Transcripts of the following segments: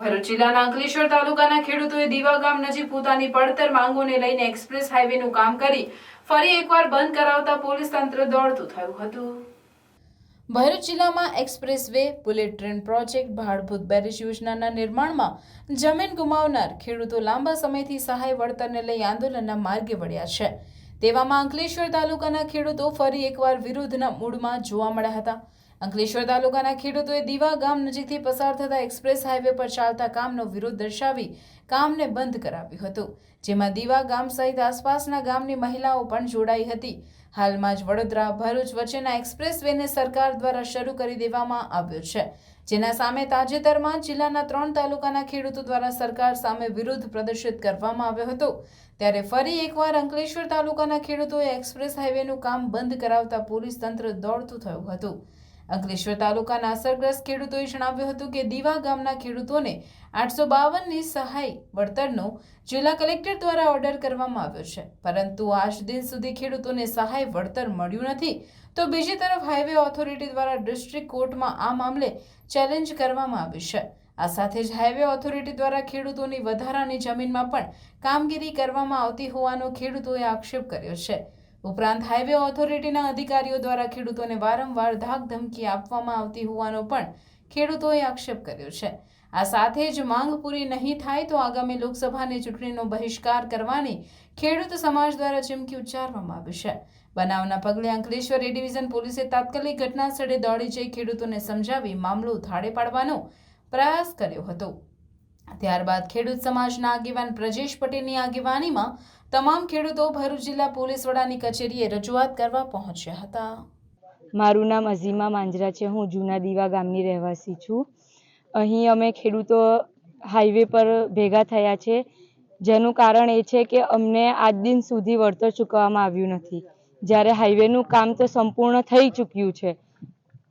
ભરૂચ જિલ્લાના અંકલેશ્વર તાલુકાના ખેડૂતોએ દીવા ગામ નજીક પોતાની પડતર માંગોને લઈને એક્સપ્રેસ હાઈવેનું કામ કરી ફરી એકવાર બંધ કરાવતા પોલીસ તંત્ર દોડતું થયું હતું। ભરૂચ જિલ્લામાં express way, bullet train project, Bhadbhut barrage યોજનાના નિર્માણમાં જમીન ગુમાવનાર ખેડૂતો લાંબા સમયથી સહાય વળતરને લઈ આંદોલનના માર્ગે વળ્યા છે। તેવામાં અંકલેશ્વર તાલુકાના ખેડૂતો ફરી એકવાર વિરોધના મૂડમાં જોવા મળ્યા હતા। અંકલેશ્વર તાલુકાના ખેડૂતોએ દીવા ગામ નજીકથી પસાર થતા એક્સપ્રેસ હાઈવે પર ચાલતા કામનો વિરોધ દર્શાવી કામને બંધ કરાવ્યું હતું, જેમાં દીવા ગામ સહિત આસપાસના ગામની મહિલાઓ પણ જોડાઈ હતી। હાલમાં જ વડોદરા ભરૂચ વચ્ચેના એક્સપ્રેસ વેને સરકાર દ્વારા શરૂ કરી દેવામાં આવ્યો છે, જેના સામે તાજેતરમાં જિલ્લાના 3 તાલુકાના ખેડૂતો દ્વારા સરકાર સામે વિરોધ પ્રદર્શિત કરવામાં આવ્યો હતો। ત્યારે ફરી એકવાર અંકલેશ્વર તાલુકાના ખેડૂતોએ એક્સપ્રેસ હાઈવેનું કામ બંધ કરાવતા પોલીસ તંત્ર દોડતું થયું હતું। અંકલેશ્વર તાલુકાના અસરગ્રસ્ત ખેડૂતોએ જણાવ્યું હતું કે દીવા ગામના ખેડૂતોને 852ની સહાય વળતરનો જિલ્લા કલેક્ટર દ્વારા ઓર્ડર કરવામાં આવ્યો છે, પરંતુ આજ દિન સુધી ખેડૂતોને સહાય વળતર મળ્યું નથી। તો બીજી તરફ હાઈવે ઓથોરિટી દ્વારા ડિસ્ટ્રિક્ટ કોર્ટમાં આ મામલે ચેલેન્જ કરવામાં આવી છે। આ સાથે જ હાઈવે ઓથોરિટી દ્વારા ખેડૂતોની વધારાની જમીનમાં પણ કામગીરી કરવામાં આવતી હોવાનો ખેડૂતોએ આક્ષેપ કર્યો છે। ઉપરાંત હાઈવે ઓથોરિટીના અધિકારીઓ દ્વારા ખેડૂતોને વારંવાર ધાક ધમકી આપવામાં આવતી હોવાનો પણ ખેડૂતોએ આક્ષેપ કર્યો છે। આ સાથે જ માંગ પૂરી નહીં થાય તો આગામી લોકસભાની ચૂંટણીનો બહિષ્કાર કરવાની ખેડૂત સમાજ દ્વારા ચીમકી ઉચ્ચારવામાં આવી છે। બનાવના પગલે અંકલેશ્વર એ ડિવિઝન પોલીસે તાત્કાલિક ઘટના સ્થળે દોડી જઈ ખેડૂતોને સમજાવી મામલો થાળે પાડવાનો પ્રયાસ કર્યો હતો। ત્યારબાદ ખેડૂત સમાજના આગેવાન બ્રજેશ પટેલની આગેવાનીમાં તમામ ખેડૂતો ભરૂચ જિલ્લા પોલીસ વડાની કચેરીએ રજૂઆત કરવા પહોંચ્યા હતા। મારું નામ અઝીમા માંજરા છે। હું જૂના દીવા ગામની રહેવાસી છું। અહીં અમે ખેડૂતો હાઈવે પર ભેગા થયા છે, જેનું કારણ એ છે કે અમને આજ દિન સુધી વળતર ચૂકવવામાં આવ્યું નથી। જ્યારે હાઈવેનું કામ તો સંપૂર્ણ થઈ ચૂક્યું છે,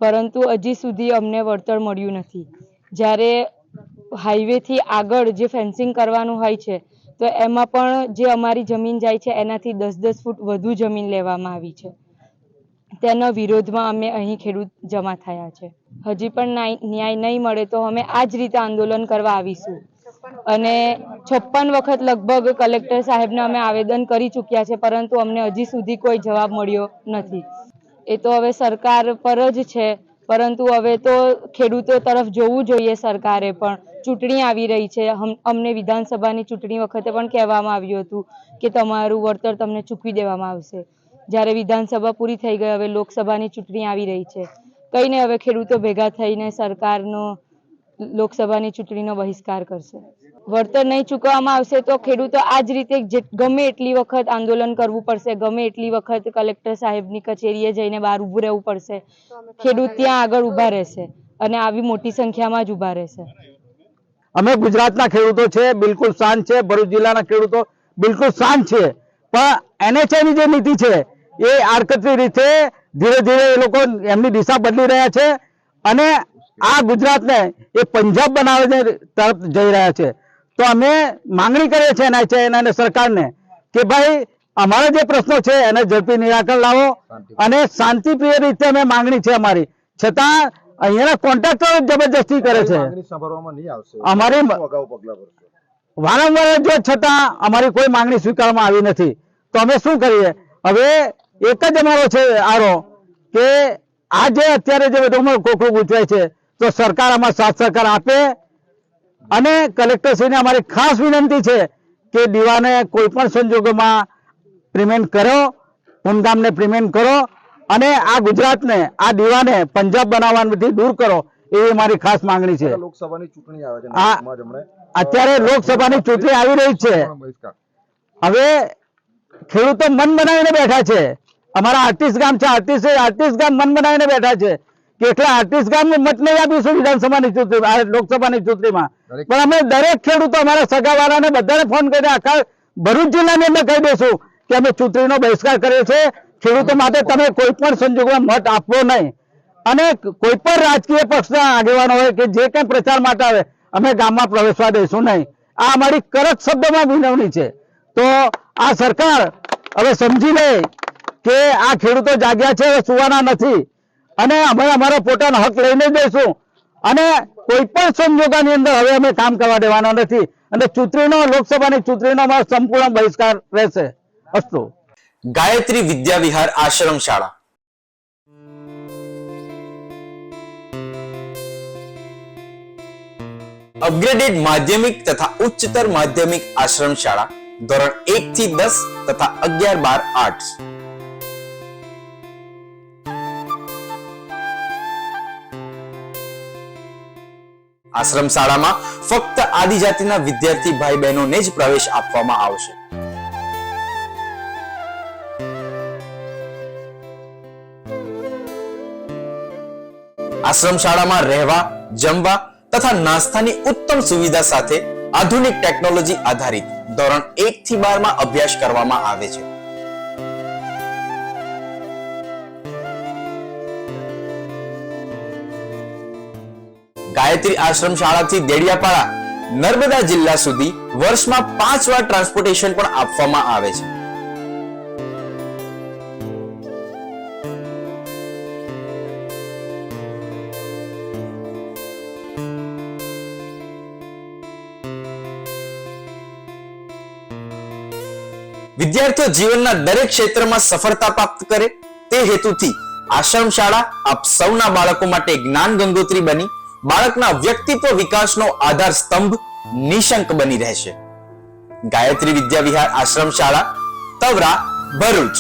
પરંતુ હજી સુધી અમને વળતર મળ્યું નથી। જ્યારે હાઈવેથી આગળ જે ફેન્સિંગ કરવાનું હોય છે તો એમાં પણ જે અમારી જમીન જાય છે એનાથી 10-10 ફૂટ વધુ જમીન લેવામાં આવી છે। તેના વિરોધમાં અમે અહીં ખેડૂત જમા થયા છે। હજી પણ ન્યાય નહીં મળે તો અમે આ જ રીતે આંદોલન કરવા આવીશું અને 56 વખત લગભગ કલેક્ટર સાહેબને અમે આવેદન કરી ચૂક્યા છે, પરંતુ અમને હજી સુધી કોઈ જવાબ મળ્યો નથી। એ તો હવે સરકાર પર જ છે, પરંતુ હવે તો ખેડૂતો તરફ જોવું જોઈએ સરકારે પણ। ચૂંટણી આવી રહી છે, અમને વિધાનસભાની ચૂંટણી વખતે પણ કહેવામાં આવ્યું હતું કે તમારું વળતર તમને ચૂકવી દેવામાં આવશે। જ્યારે વિધાનસભા પૂરી થઈ ગઈ, હવે લોકસભાની ચૂંટણી આવી રહી છે, કંઈ નહીં, હવે ખેડૂતો ભેગા થઈને સરકારનો લોકસભાની ચૂંટણીનો બહિષ્કાર કરશે। વળતર નહીં ચૂકવવામાં આવશે તો ખેડૂતો આ જ રીતે ગમે એટલી વખત આંદોલન કરવું પડશે, ગમે એટલી વખત કલેક્ટર સાહેબની કચેરીએ જઈને બહાર ઊભું રહેવું પડશે। ખેડૂત ત્યાં આગળ ઊભા રહેશે અને આવી મોટી સંખ્યામાં જ ઊભા રહેશે। અમે ગુજરાતના ખેડૂતો છે, બિલકુલ શાંત છે। ભરૂચ જિલ્લાના ખેડૂતો બિલકુલ શાંત છે, પણ NHAની જે નીતિ છે એ આડકતરી રીતે ધીરે ધીરે એ લોકો એમની દિશા બદલી રહ્યા છે અને આ ગુજરાતને એ પંજાબ બનાવવા તરફ જઈ રહ્યા છે। તો અમે માંગણી કરીએ છીએ NHA અને સરકારને કે ભાઈ અમારા જે પ્રશ્નો છે એને ઝડપી નિરાકરણ લાવો અને શાંતિપ્રિય રીતે અમે માંગણી છે અમારી, છતાં અહીંયાના કોન્ટ્રાક્ટરો જબરજસ્તી કરે છે। અમારી વારંવાર જો છતાં અમારી કોઈ માંગણી સ્વીકારવામાં આવી નથી, તો અમે શું કરીએ? હવે એક જ અમારો છે આરો કે આ જે અત્યારે જે બધું કોકડું ગૂંચવાય છે તો સરકાર આમાં સાથ સહકાર આપે અને કલેક્ટરશ્રીને અમારી ખાસ વિનંતી છે કે દીવાને કોઈ પણ સંજોગોમાં પ્રિમેન્ટ કરો, ઉમગામને પ્રિમેન્ટ કરો અને આ ગુજરાતને, આ દીવાને પંજાબ બનાવવાથી દૂર કરો, એવી મારી ખાસ માંગણી છે। લોકસભાની ચૂંટણી આવે છે, અત્યારે લોકસભાની ચૂંટણી આવી રહી છે, હવે ખેડૂતો મન બનાવીને બેઠા છે। અમારા 38 ગામ છે, 38 ગામ મન બનાવીને બેઠા છે કે એટલે 38 ગામ મત નહીં આપીશું વિધાનસભાની ચૂંટણી, લોકસભાની ચૂંટણીમાં, પણ અમે દરેક ખેડૂતો અમારા સગાવાળાને બધાને ફોન કરીને આખા ભરૂચ જિલ્લાની અંદર કહી દઈશું કે અમે ચૂંટણીનો બહિષ્કાર કર્યો છે। ખેડૂતો માટે તમે કોઈ પણ સંજોગોમાં મત આપવો નહીં અને કોઈ પણ રાજકીય પક્ષના આગેવાનો હોય કે જે કંઈ પ્રચાર માટે આવે અમે ગામમાં પ્રવેશવા દઈશું નહીં। આ અમારી કડક શબ્દોમાં વિનવણી છે। તો આ સરકાર હવે સમજી લે કે આ ખેડૂતો જાગ્યા છે, સુવાના નથી અને અમે અમારો પોતાનો હક લઈને જઈશું। અને કોઈ પણ સંજોગોની અંદર હવે અમે કામ કરવા દેવાના નથી અને ચૂંટણીનો લોકસભાની ચૂંટણીનો સંપૂર્ણ બહિષ્કાર રહેશે. અસ્તુ. ગાયત્રી વિદ્યા વિહાર આશ્રમ શાળા. અપગ્રેડેડ માધ્યમિક તથા ઉચ્ચતર માધ્યમિક આશ્રમ શાળા ધોરણ 1 થી 10 તથા 11-12 આર્ટ્સ. આશ્રમ શાળામાં ફક્ત આદિજાતિના વિદ્યાર્થી ભાઈ બહેનોને જ પ્રવેશ આપવામાં આવશે. આશ્રમ શાળામાં રહેવા, જમવા તથા નાસ્તાની ઉત્તમ સુવિધા સાથે આધુનિક ટેકનોલોજી આધારિત ધોરણ 1 થી 12 માં અભ્યાસ કરવામાં આવે છે. ગાયત્રી આશ્રમ શાળાથી દેડિયાપાડા, નર્મદા જિલ્લા સુધી વર્ષમાં 5 વાર ટ્રાન્સપોર્ટેશન પણ આપવામાં આવે છે. વિદ્યાર્થીઓ જીવનના દરેક ક્ષેત્રમાં સફળતા પ્રાપ્ત કરે તે હેતુથી આશ્રમ શાળા આપ સૌના બાળકો માટે જ્ઞાન ગંગોત્રી બની બાળકના વ્યક્તિત્વ વિકાસનો આધાર સ્તંભ નિશંક બની રહેશે. ગાયત્રી વિદ્યા વિહાર આશ્રમ શાળા, તવરા, ભરૂચ.